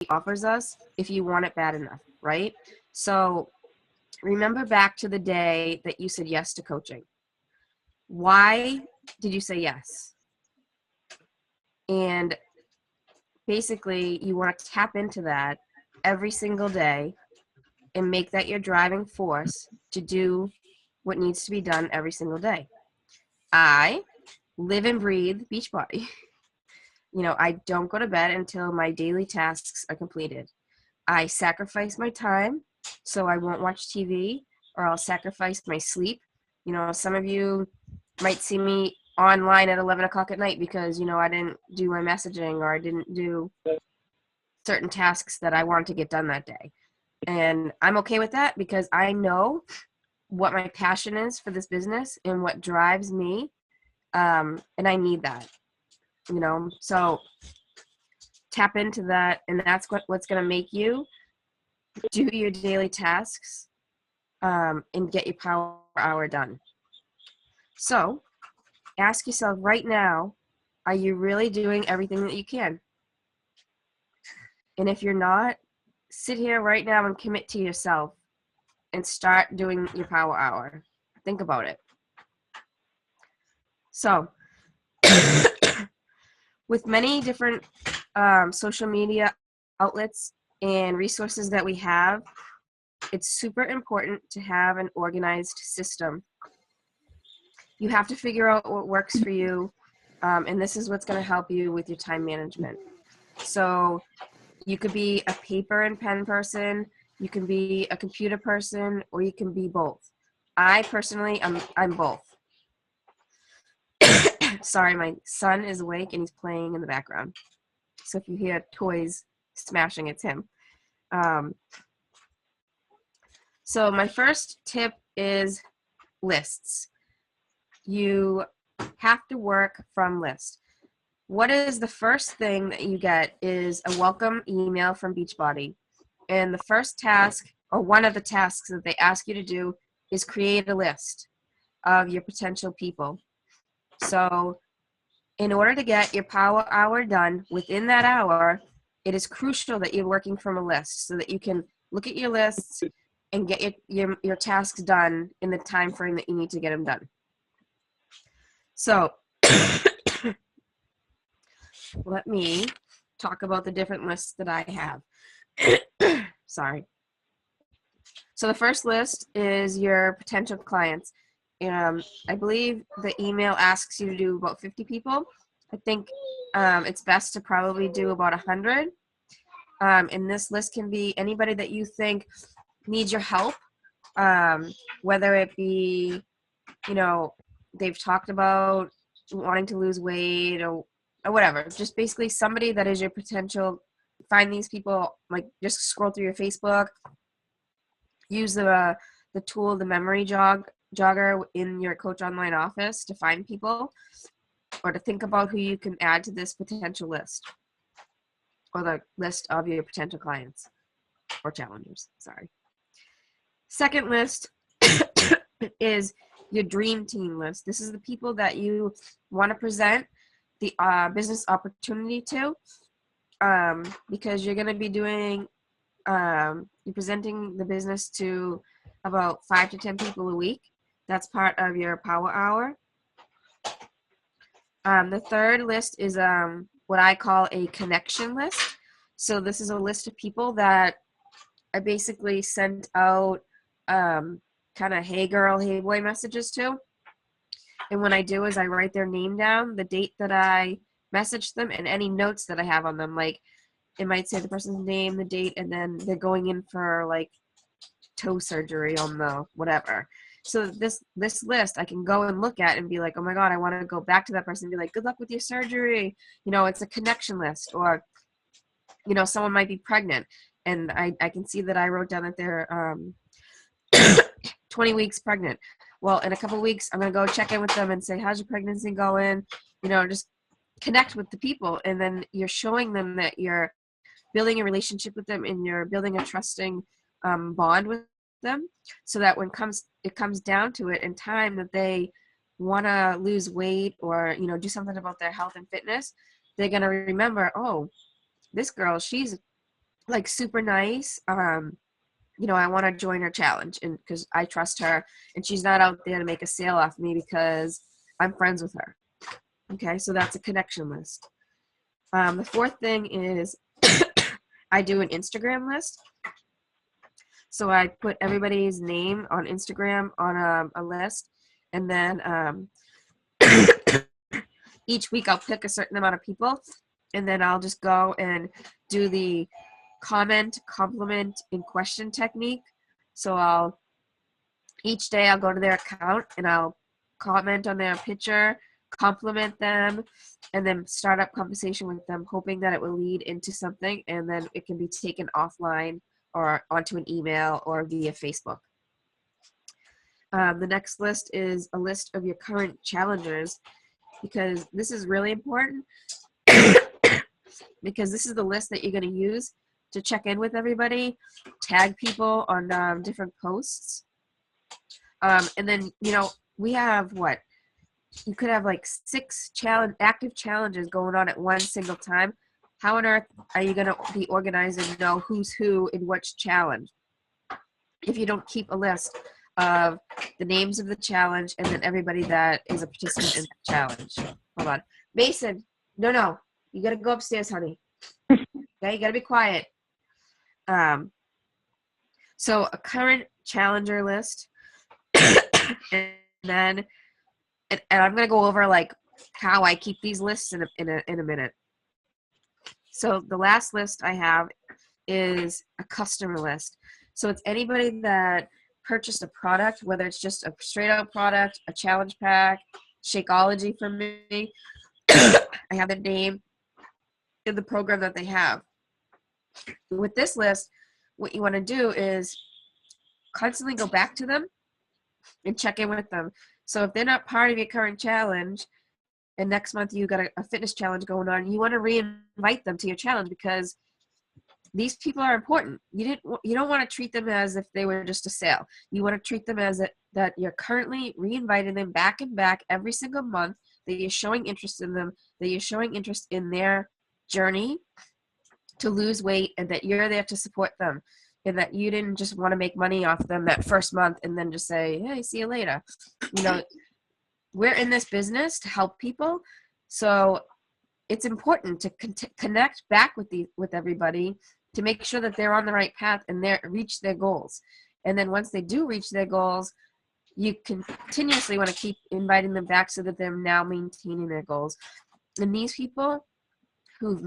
offers us if you want it bad enough, right? So remember back to the day that you said yes to coaching. Why did you say yes? And basically, you want to tap into that every single day and make that your driving force to do what needs to be done every single day. I live and breathe Beachbody. I don't go to bed until my daily tasks are completed. I sacrifice my time so I won't watch TV, or I'll sacrifice my sleep. Some of you might see me online at 11 o'clock at night because, I didn't do my messaging or I didn't do certain tasks that I wanted to get done that day. And I'm okay with that because I know what my passion is for this business and what drives me. And I need that, so tap into that. And that's what's going to make you do your daily tasks and get your power hour done. So ask yourself right now, are you really doing everything that you can? And if you're not, sit here right now and commit to yourself and start doing your power hour. Think about it. So with many different social media outlets and resources that we have, it's super important to have an organized system. You have to figure out what works for you, and this is what's going to help you with your time management. So you could be a paper and pen person, you can be a computer person, or you can be both. I personally, I'm both. Sorry, my son is awake and he's playing in the background. So if you hear toys smashing, it's him. So my first tip is lists. You have to work from lists. What is the first thing that you get is a welcome email from Beachbody. And the first task, or one of the tasks that they ask you to do, is create a list of your potential people. So in order to get your power hour done within that hour, it is crucial that you're working from a list so that you can look at your lists and get your tasks done in the time frame that you need to get them done. So let me talk about the different lists that I have. Sorry. So the first list is your potential clients. I believe the email asks you to do about 50 people. I think it's best to probably do about 100. And this list can be anybody that you think needs your help, whether it be, they've talked about wanting to lose weight or whatever. Just basically somebody that is your potential. Find these people, like just scroll through your Facebook, use the tool, the memory jogger in your Coach Online office to find people or to think about who you can add to this potential list or the list of your potential clients or challengers. Sorry. Second list is your dream team list. This is the people that you want to present the business opportunity to, because you're going to be doing, you're presenting the business to about 5 to 10 people a week. That's part of your power hour. The third list is what I call a connection list. So this is a list of people that I basically sent out kind of hey girl, hey boy messages to. And what I do is I write their name down, the date that I messaged them, and any notes that I have on them. Like it might say the person's name, the date, and then they're going in for like toe surgery on the whatever. So this list I can go and look at and be like, oh my God, I want to go back to that person and be like, good luck with your surgery. It's a connection list. Or, someone might be pregnant and I can see that I wrote down that they're 20 weeks pregnant. Well, in a couple of weeks, I'm going to go check in with them and say, how's your pregnancy going? Just connect with the people. And then you're showing them that you're building a relationship with them and you're building a trusting bond with them, so that when it comes down to it in time that they want to lose weight or, do something about their health and fitness, they're going to remember, oh, this girl, she's like super nice, you know, I want to join her challenge, and because I trust her and she's not out there to make a sale off me because I'm friends with her. Okay, so that's a connection list. The fourth thing is I do an Instagram list. So I put everybody's name on Instagram on a list, and then each week I'll pick a certain amount of people, and then I'll just go and do the comment, compliment, and question technique. So each day I'll go to their account and I'll comment on their picture, compliment them, and then start up conversation with them, hoping that it will lead into something, and then it can be taken offline or onto an email or via Facebook. The next list is a list of your current challengers, because this is really important because this is the list that you're going to use to check in with everybody, tag people on different posts. And then, you know, we have what? You could have like 6 active challenges going on at one single time. How on earth are you going to be organized and know who's who in which challenge if you don't keep a list of the names of the challenge and then everybody that is a participant in the challenge? Hold on. Mason, no. You got to go upstairs, honey. Okay, you got to be quiet. So a current challenger list, and then and I'm going to go over like how I keep these lists in a minute. So the last list I have is a customer list. So it's anybody that purchased a product, whether it's just a straight out product, a challenge pack, Shakeology for me. I have the name in the program that they have. With this list, what you want to do is constantly go back to them and check in with them. So if they're not part of your current challenge, and next month you got a fitness challenge going on, you want to re-invite them to your challenge, because these people are important. You don't want to treat them as if they were just a sale. You want to treat them as that you're currently re-inviting them back and back every single month, that you're showing interest in them, that you're showing interest in their journey to lose weight, and that you're there to support them, and that you didn't just want to make money off them that first month and then just say, hey, see you later. You know, we're in this business to help people, so it's important to connect back with everybody to make sure that they're on the right path and they reach their goals. And then once they do reach their goals, you continuously want to keep inviting them back so that they're now maintaining their goals. And these people who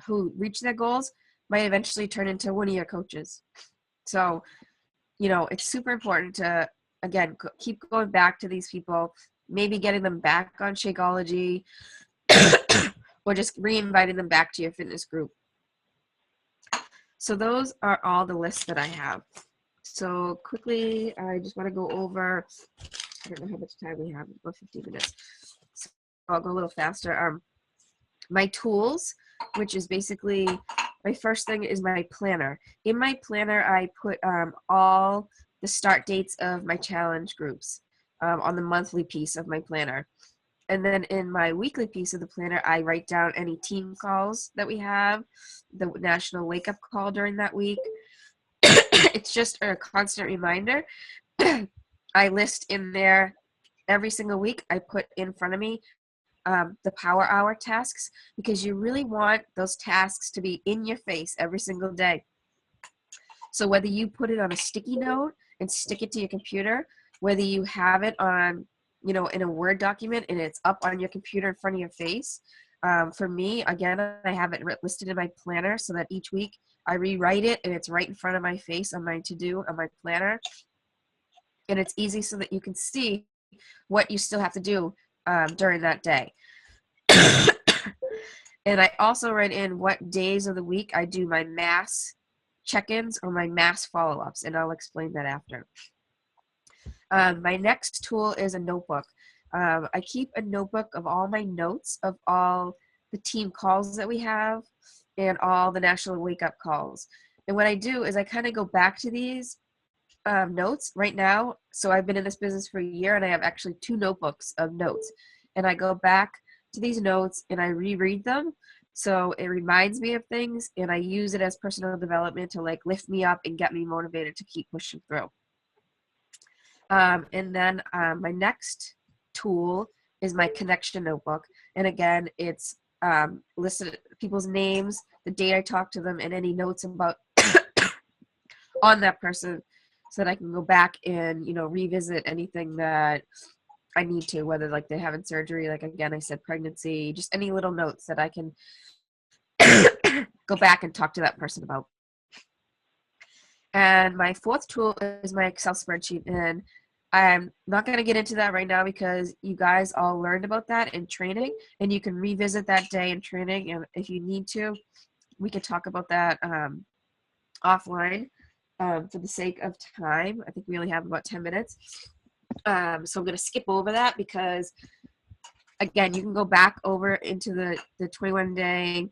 who reach their goals might eventually turn into one of your coaches. So, you know, it's super important to, again, keep going back to these people, maybe getting them back on Shakeology, or just re-inviting them back to your fitness group. So those are all the lists that I have. So quickly, I just want to go over, I don't know how much time we have, about 15 minutes. So I'll go a little faster. My tools, which is basically, my first thing is my planner. In my planner, I put all the start dates of my challenge groups on the monthly piece of my planner. And then in my weekly piece of the planner, I write down any team calls that we have, the national wake up call during that week. It's just a constant reminder. I list in there every single week. I put in front of me the power hour tasks, because you really want those tasks to be in your face every single day. So whether you put it on a sticky note and stick it to your computer, whether you have it on, you know, in a Word document and it's up on your computer in front of your face. For me, again, I have it listed in my planner so that each week I rewrite it and it's right in front of my face on my to-do on my planner. And it's easy so that you can see what you still have to do during that day. And I also write in what days of the week I do my mass check-ins or my mass follow-ups, and I'll explain that after. My next tool is a notebook. I keep a notebook of all my notes of all the team calls that we have and all the national wake-up calls. And what I do is I kind of go back to these notes right now. So I've been in this business for a year, and I have actually 2 notebooks of notes. And I go back to these notes and I reread them So it reminds me of things, and I use it as personal development to like lift me up and get me motivated to keep pushing through. And then my next tool is my connection notebook. And again, it's listed people's names, the date I talked to them, and any notes about on that person, so that I can go back and, you know, revisit anything that I need to, whether like they're having surgery, like again, I said pregnancy, just any little notes that I can go back and talk to that person about. And my fourth tool is my Excel spreadsheet. And I'm not going to get into that right now because you guys all learned about that in training, and you can revisit that day in training. And if you need to, we could talk about that offline for the sake of time. I think we only have about 10 minutes. So I'm going to skip over that because, again, you can go back over into the 21-day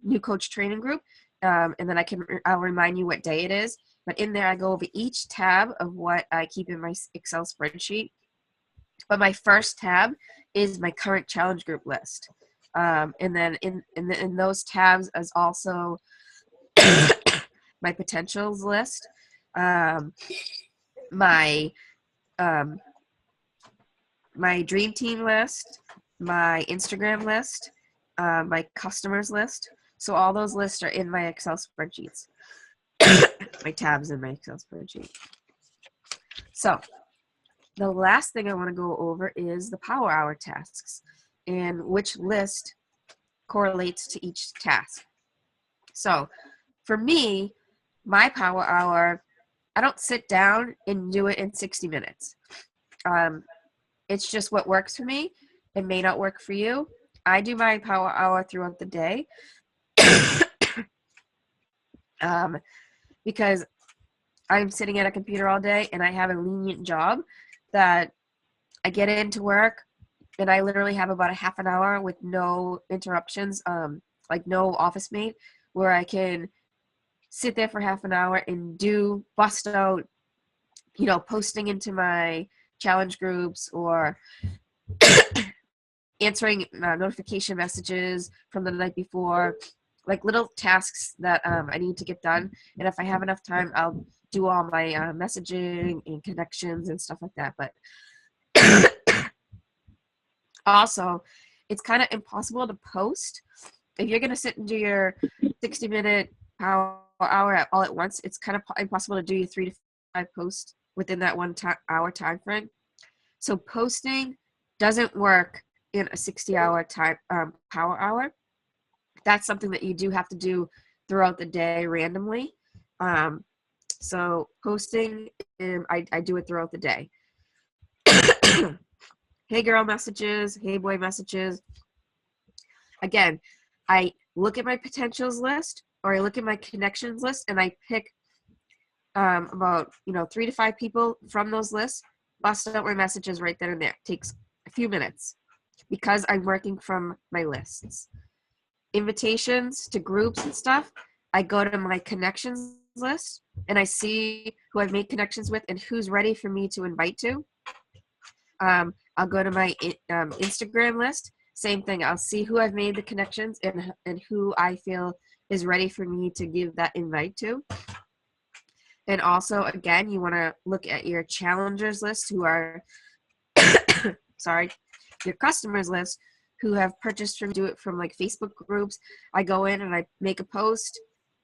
new coach training group, and then I'll remind you what day it is. But in there, I go over each tab of what I keep in my Excel spreadsheet. But my first tab is my current challenge group list. And then in those tabs is also my potentials list, my dream team list, my Instagram list, my customers list. So all those lists are in my Excel spreadsheets. My tabs in my Excel spreadsheet. So the last thing I want to go over is the Power Hour tasks and which list correlates to each task. So for me, my Power Hour, I don't sit down and do it in 60 minutes. It's just what works for me. It may not work for you. I do my Power Hour throughout the day because I'm sitting at a computer all day and I have a lenient job that I get into work and I literally have about a half an hour with no interruptions, like no office mate, where I can sit there for half an hour and bust out, you know, posting into my challenge groups or answering notification messages from the night before, like little tasks that I need to get done. And if I have enough time, I'll do all my messaging and connections and stuff like that. But also, it's kind of impossible to post. If you're going to sit and do your 60-minute Power Hour all at once, it's kind of impossible to do your 3 to 5 posts within that 1 hour time frame. So posting doesn't work in a 60-hour Power Hour. That's something that you do have to do throughout the day randomly. So posting, I do it throughout the day. Hey girl messages, hey boy messages. Again, I look at my potentials list or I look at my connections list and I pick about 3 to 5 people from those lists, bust out my messages right then and there. It takes a few minutes because I'm working from my lists. Invitations to groups and stuff, I go to my connections list and I see who I've made connections with and who's ready for me to invite to. I'll go to my Instagram list. Same thing. I'll see who I've made the connections and who I feel is ready for me to give that invite to. And also, again, you want to look at your challengers list who are, your customers list who have purchased do it from like Facebook groups. I go in and I make a post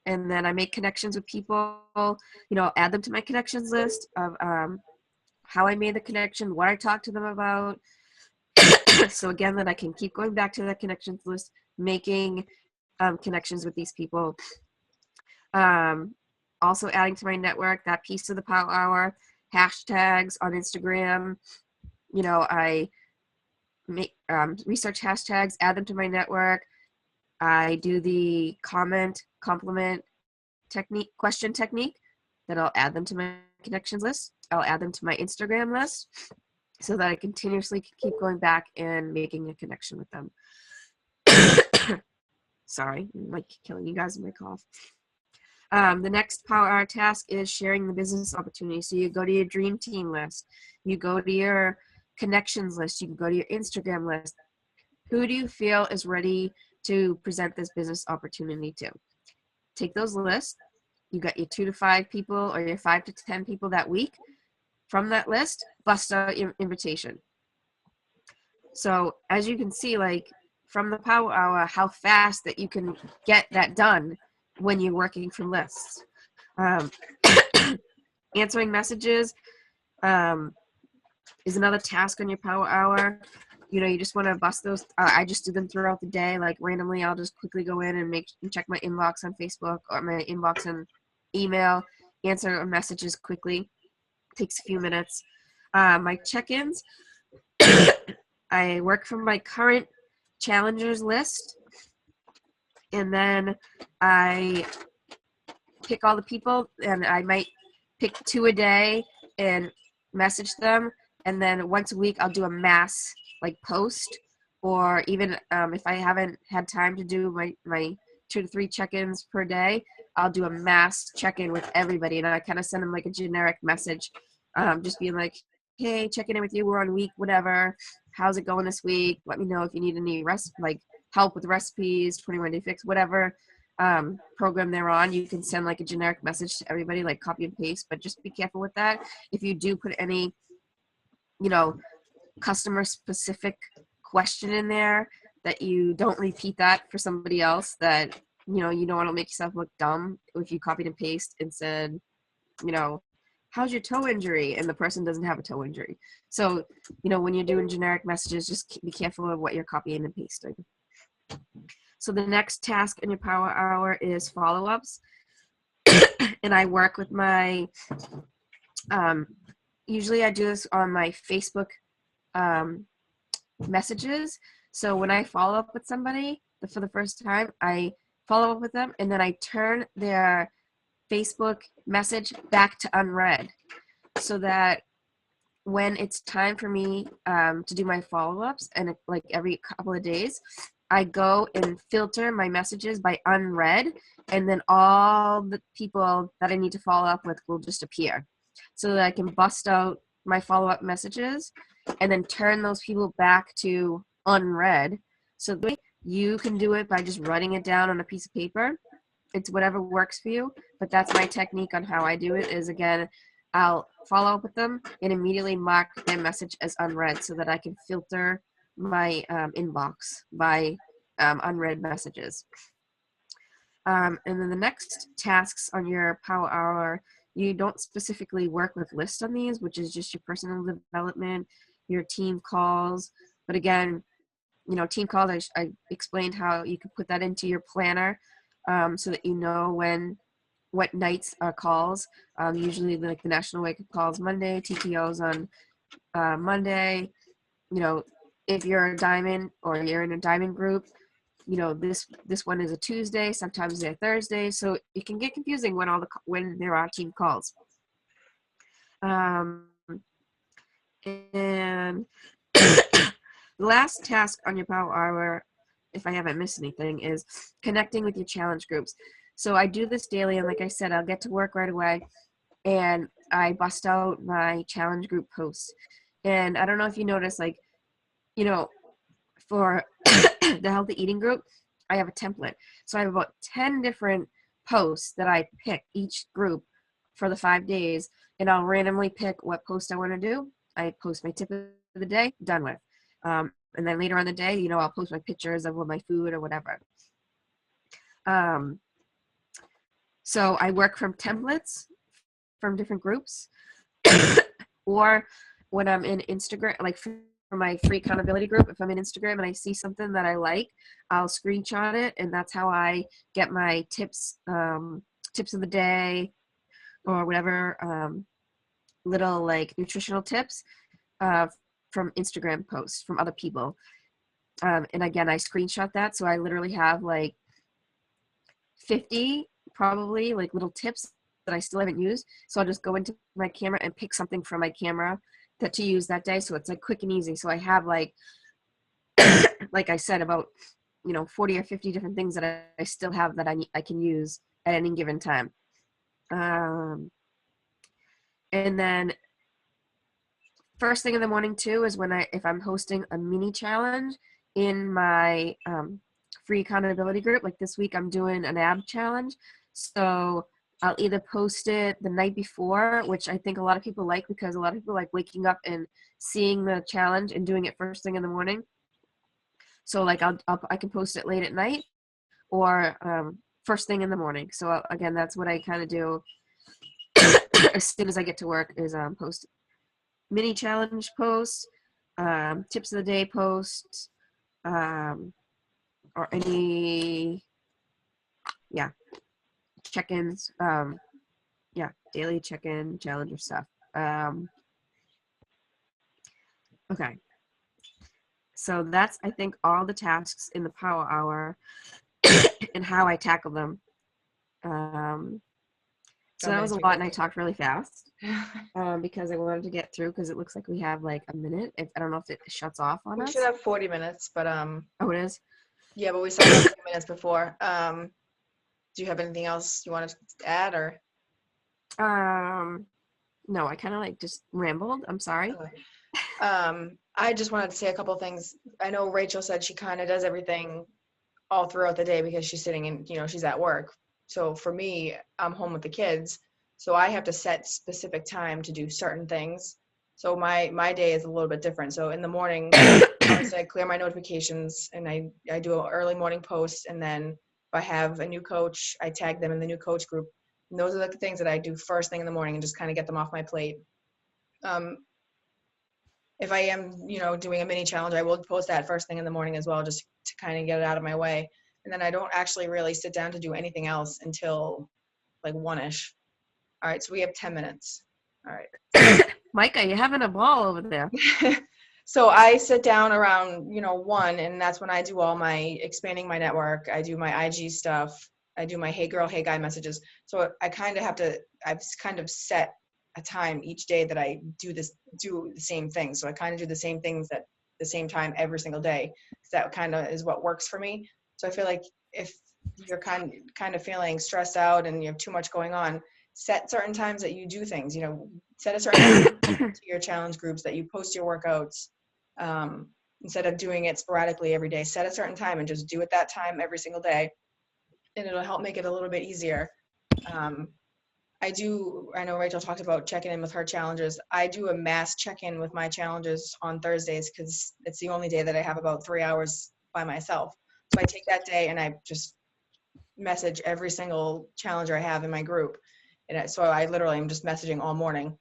and then I make connections with people, add them to my connections list of how I made the connection, what I talked to them about. So again, that I can keep going back to that connections list, making connections with these people. Also adding to my network, that piece of the Power Hour, hashtags on Instagram. I make research hashtags, add them to my network. I do the compliment technique, question technique, then I'll add them to my connections list. I'll add them to my Instagram list so that I continuously keep going back and making a connection with them. Sorry, I'm like killing you guys with my cough. The next Power Hour task is sharing the business opportunity. So you go to your dream team list, you go to your connections list, you can go to your Instagram list. Who do you feel is ready to present this business opportunity to. Take those lists. You got your 2 to 5 people or your 5 to 10 people that week. From that list, bust out your invitation. So as you can see, like from the Power Hour, how fast that you can get that done when you're working from lists. Answering messages is another task on your Power Hour. You know, you just want to bust those. I just do them throughout the day. Like randomly, I'll just quickly go in and check my inbox on Facebook or my inbox on email, answer messages quickly. Takes a few minutes. My check-ins, I work from my current challengers list, and then I pick all the people, and I might pick 2 a day and message them, and then once a week I'll do a mass like post, or even if I haven't had time to do my 2 to 3 check-ins per day, I'll do a mass check-in with everybody, and I kind of send them like a generic message, just being like, hey, checking in with you, we're on week whatever, how's it going this week, let me know if you need any help with recipes, 21 Day Fix, whatever program they're on. You can send like a generic message to everybody, like copy and paste, but just be careful with that. If you do put any, you know, customer specific question in there, that you don't repeat that for somebody else, that, you know, you don't want to make yourself look dumb if you copied and paste and said, you know, how's your toe injury? And the person doesn't have a toe injury. So, you know, when you're doing generic messages, just be careful of what you're copying and pasting. So the next task in your Power Hour is follow-ups. And I work with my, usually I do this on my Facebook messages. So when I follow up with somebody for the first time, I follow up with them, and then I turn their Facebook message back to unread, so that when it's time for me to do my follow-ups, and like every couple of days, I go and filter my messages by unread, and then all the people that I need to follow up with will just appear, so that I can bust out my follow-up messages and then turn those people back to unread. So you can do it by just writing it down on a piece of paper. It's whatever works for you, but that's my technique on how I do it. Is, again, I'll follow up with them and immediately mark their message as unread, so that I can filter my inbox by unread messages. And then the next tasks on your Power Hour, you don't specifically work with lists on these, which is just your personal development, your team calls. But again, you know, team calls, I explained how you can put that into your planner, so that you know what nights are calls. Usually like the National Wake Up Calls Monday, TTOs on Monday. You know, if you're a diamond or you're in a diamond group, you know, this one is a Tuesday, sometimes they're Thursday, so it can get confusing when there are team calls. And the last task on your Power Hour, if I haven't missed anything, is connecting with your challenge groups. So I do this daily, and like I said, I'll get to work right away, and I bust out my challenge group posts. And I don't know if you notice, like, you know, for the healthy eating group, I have a template. So I have about 10 different posts that I pick each group for the 5 days, and I'll randomly pick what post I want to do. I post my tip of the day, done with. And then later on the day, you know, I'll post my pictures of my food or whatever. So I work from templates from different groups, or when I'm in Instagram, like for my free accountability group, if I'm in Instagram and I see something that I like, I'll screenshot it, and that's how I get my tips of the day, or whatever, little like nutritional tips from Instagram posts from other people. And again, I screenshot that, so I literally have like 50 probably like little tips that I still haven't used. So I'll just go into my camera and pick something from my camera to use that day. So it's like quick and easy. So I have like, like I said, about, you know, 40 or 50 different things that I still have that I can use at any given time. And then first thing in the morning too is if I'm hosting a mini challenge in my free accountability group. Like this week I'm doing an ab challenge. So I'll either post it the night before, which I think a lot of people like because a lot of people like waking up and seeing the challenge and doing it first thing in the morning. So like I can post it late at night or first thing in the morning. So again, that's what I kind of do as soon as I get to work is post mini challenge post, tips of the day post, or any check-ins, daily check-in challenge or stuff. Okay, so that's I think all the tasks in the Power Hour and how I tackle them. So that was a lot, and I talked really fast because I wanted to get through because it looks like we have like a minute. I don't know if it shuts off on us. We should have 40 minutes, but Oh, it is? yeah, but we started a few minutes before. Do you have anything else you want to add or? No, I kind of like just rambled. I'm sorry. Okay. I just wanted to say a couple things. I know Rachel said she kind of does everything all throughout the day because she's sitting and, she's at work. So for me, I'm home with the kids. So I have to set specific time to do certain things. So my day is a little bit different. So in the morning, obviously I clear my notifications and I do an early morning post. And then if I have a new coach, I tag them in the new coach group. And those are the things that I do first thing in the morning and just kind of get them off my plate. If I am, doing a mini challenge, I will post that first thing in the morning as well, just to kind of get it out of my way. And then I don't actually really sit down to do anything else until like 1-ish. All right, so we have 10 minutes. All right. Micah, you're having a ball over there. So I sit down around, 1, and that's when I do all my expanding my network. I do my IG stuff. I do my hey girl, hey guy messages. So I've kind of set a time each day that I do the same thing. So I kind of do the same things at the same time every single day. That kind of is what works for me. So I feel like if you're kind of feeling stressed out and you have too much going on, set certain times that you do things, set a certain time to your challenge groups that you post your workouts. Instead of doing it sporadically every day, set a certain time and just do it that time every single day. And it'll help make it a little bit easier. I know Rachel talked about checking in with her challenges. I do a mass check-in with my challenges on Thursdays because it's the only day that I have about 3 hours by myself. So I take that day and I just message every single challenger I have in my group. And so I literally am just messaging all morning.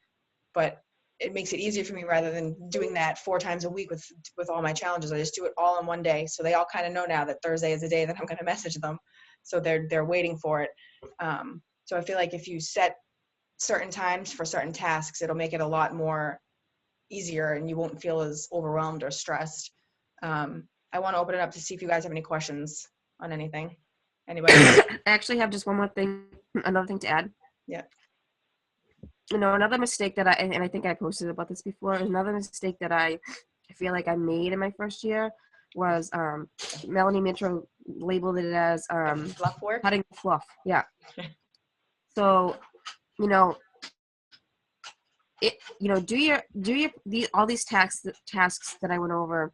But it makes it easier for me rather than doing that 4 times a week with all my challenges. I just do it all in one day. So they all kind of know now that Thursday is the day that I'm going to message them. So they're waiting for it. So I feel like if you set certain times for certain tasks, it'll make it a lot more easier and you won't feel as overwhelmed or stressed. I want to open it up to see if you guys have any questions on anything. Anybody? I actually have just one more thing, another thing to add. Yeah. Another mistake that I think I posted about this before, another mistake that I feel like I made in my first year was Melanie Mitro labeled it as fluff work? Cutting fluff. Yeah. So, do all these tasks that I went over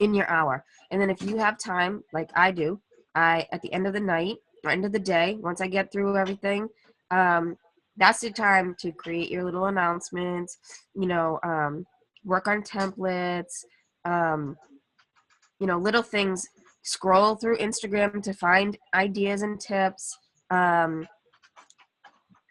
in your hour. And then if you have time, like I do, at the end of the night or end of the day, once I get through everything, that's the time to create your little announcements, work on templates, little things, scroll through Instagram to find ideas and tips.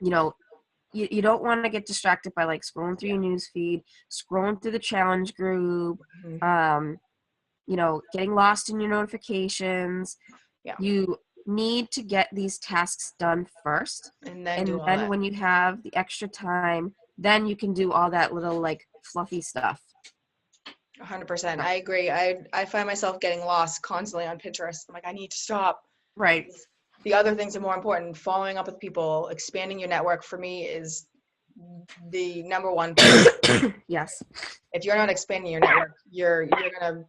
You don't want to get distracted by like scrolling through your news feed, scrolling through the challenge group, getting lost in your notifications. Yeah. You need to get these tasks done first. And then when you have the extra time, then you can do all that little like fluffy stuff. 100%. I agree. I find myself getting lost constantly on Pinterest. I'm like, I need to stop. Right. The other things are more important. Following up with people, expanding your network for me is the number one thing. Yes. If you're not expanding your network, you're gonna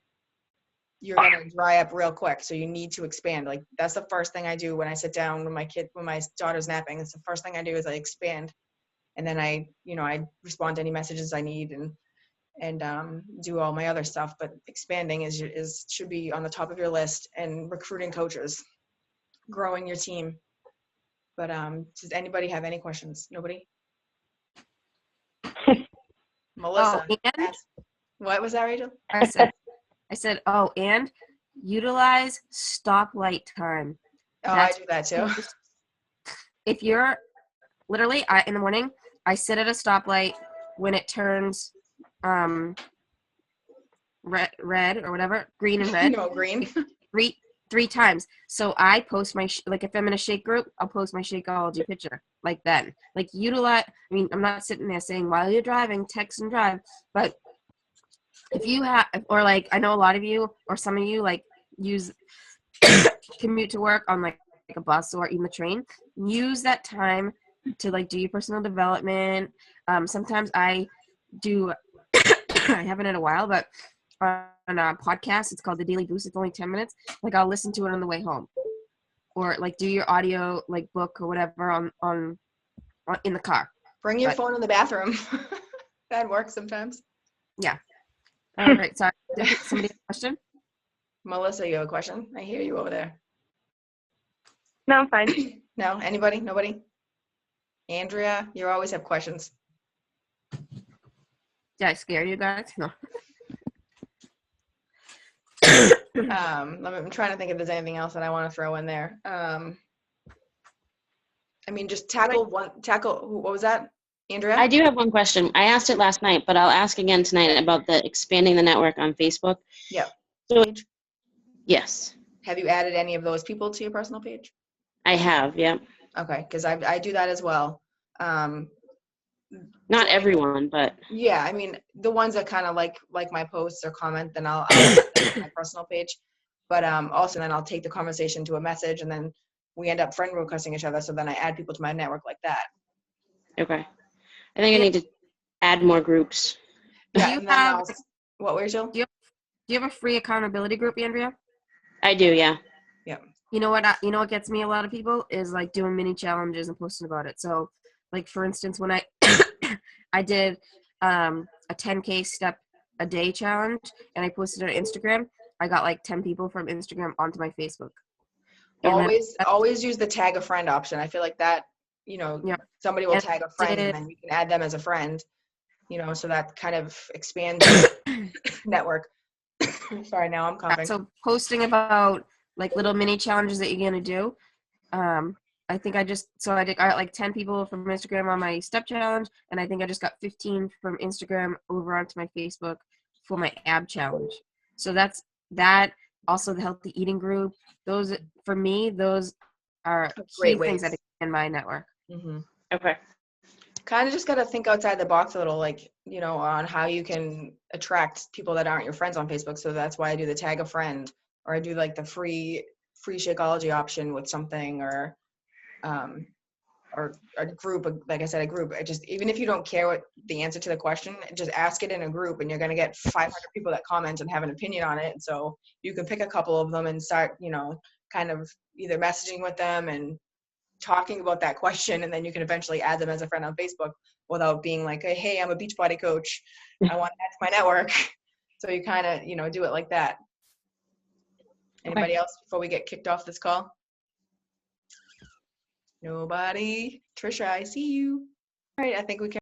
dry up real quick. So you need to expand. Like that's the first thing I do when I sit down when my daughter's napping. It's the first thing I do is I expand, and then I respond to any messages I need, and do all my other stuff. But expanding should be on the top of your list, and recruiting coaches, growing your team. But does anybody have any questions? Nobody? Melissa, and what was that, Rachel? I said, oh, and utilize stoplight time. Oh, I do that too. If you're literally, in the morning, I sit at a stoplight when it turns red or whatever, green and red. No, green. Three times. So I post my like if I'm in a shake group, I'll post my Shakeology picture like then. Like utilize. I mean, I'm not sitting there saying while you're driving, text and drive, but if you have, or like I know a lot of you or some of you like use commute to work on like a bus or even the train. Use that time to like do your personal development. Sometimes I do. I haven't in a while, but on a podcast, it's called The Daily Boost. It's only 10 minutes. Like I'll listen to it on the way home, or like do your audio like book or whatever on in the car. Bring your phone in the bathroom. That works sometimes. Yeah. All right. Sorry. Somebody have a question? Melissa, you have a question? I hear you over there. No, I'm fine. No? Anybody? Nobody? Andrea, you always have questions. Did I scare you guys? No. I'm trying to think if there's anything else that I want to throw in there. I mean, just tackle, what was that? Andrea? I do have one question. I asked it last night, but I'll ask again tonight about the expanding the network on Facebook. Yep. So, yes, Have you added any of those people to your personal page? I have. Yeah. Okay, because I do that as well. Not everyone, but Yeah, I mean, the ones that kind of like my posts or comment, then I'll add them to my personal page. But also then I'll take the conversation to a message, and then we end up friend requesting each other. So then I add people to my network like that. okay. I think I need to add more groups. Yeah, Do you and then have- what, Rachel? Do you have a free accountability group, Andrea? I do. Yeah. You know what gets me a lot of people is like doing mini challenges and posting about it. So like for instance, when I I did a 10K step a day challenge and I posted it on Instagram, I got like 10 people from Instagram onto my Facebook. And Always use the tag a friend option. I feel like that, Yeah. somebody will And tag a friend and then you can add them as a friend, so that kind of expands the network. Sorry, now I'm coughing. So posting about like little mini challenges that you're gonna do. I think I got like 10 people from Instagram on my step challenge, and I think I just got 15 from Instagram over onto my Facebook for my ab challenge. So that's that. Also the healthy eating group. Those for me, those are Great key things ways. that expand my network. Mm-hmm. Okay. Kind of just got to think outside the box a little, like, on how you can attract people that aren't your friends on Facebook. So that's why I do the tag a friend, or I do like the free Shakeology option with something, or a group, like I said, a group. Even if you don't care what the answer to the question, just ask it in a group, and you're going to get 500 people that comment and have an opinion on it. And so you can pick a couple of them and start, kind of either messaging with them and talking about that question, and then you can eventually add them as a friend on Facebook without being like, hey, I'm a Beachbody coach, I want to add to my network. So you kind of, do it like that. Anybody else before we get kicked off this call? Nobody? Trisha, I see you. All right, I think we can